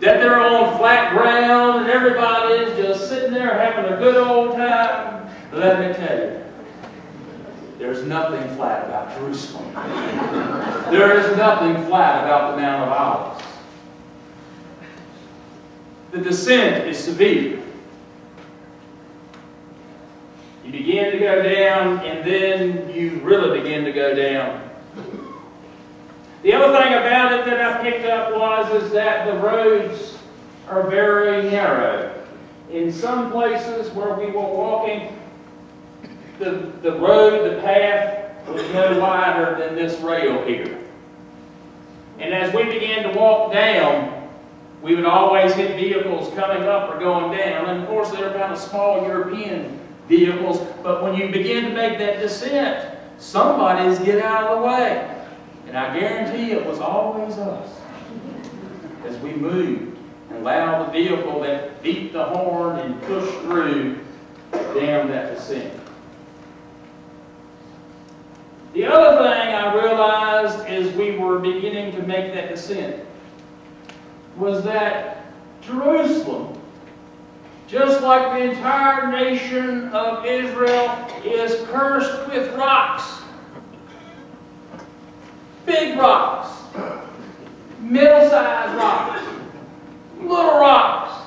that they're on flat ground and everybody is just sitting there having a good old time. Let me tell you, there's nothing flat about Jerusalem. There is nothing flat about the Mount of Olives. The descent is severe. You begin to go down, and then you really begin to go down. The other thing about it that I picked up is that the roads are very narrow. In some places where we were walking, the road, the path, was no wider than this rail here. And as we began to walk down, we would always hit vehicles coming up or going down. And of course, they were kind of small European vehicles. But when you begin to make that descent, somebody's get out of the way. And I guarantee it was always us. As we moved and allowed the vehicle that beat the horn and pushed through down that descent. The other thing I realized as we were beginning to make that descent was that Jerusalem, just like the entire nation of Israel, is cursed with rocks. Big rocks, middle-sized rocks, little rocks,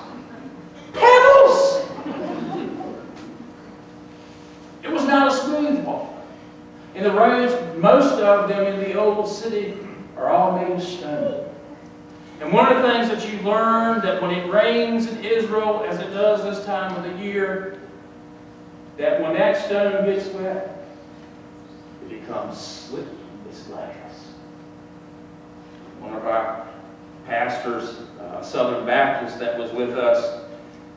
pebbles. It was not a smooth walk. And the roads, most of them in the old city, are all made of stone. And one of the things that you learn that when it rains in Israel, as it does this time of the year, that when that stone gets wet, it becomes slick as glass. One of our pastors, Southern Baptist, that was with us,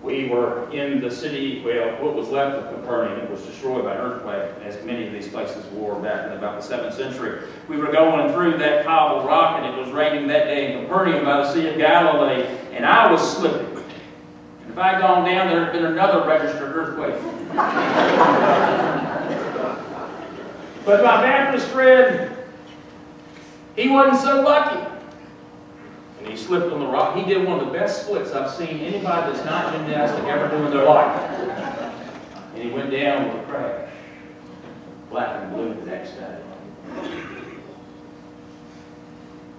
we were in the city, well, what was left of Capernaum. It was destroyed by an earthquake, as many of these places were back in about the 7th century. We were going through that cobbled rock, and it was raining that day in Capernaum by the Sea of Galilee, and I was slipping. And if I had gone down, there had been another registered earthquake. But my Baptist friend, he wasn't so lucky. And he slipped on the rock. He did one of the best splits I've seen anybody that's not gymnastic ever do in their life. And he went down with a crash. Black and blue the next day.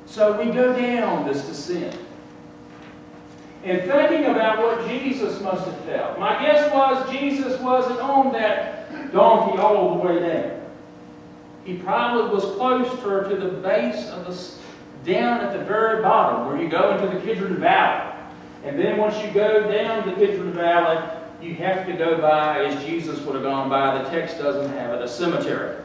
So we go down this descent. And thinking about what Jesus must have felt. My guess was Jesus wasn't on that donkey all the way down. He probably was closer to the base of the down at the very bottom where you go into the Kidron Valley. And then once you go down the Kidron Valley, you have to go by, as Jesus would have gone by, the text doesn't have it, a cemetery.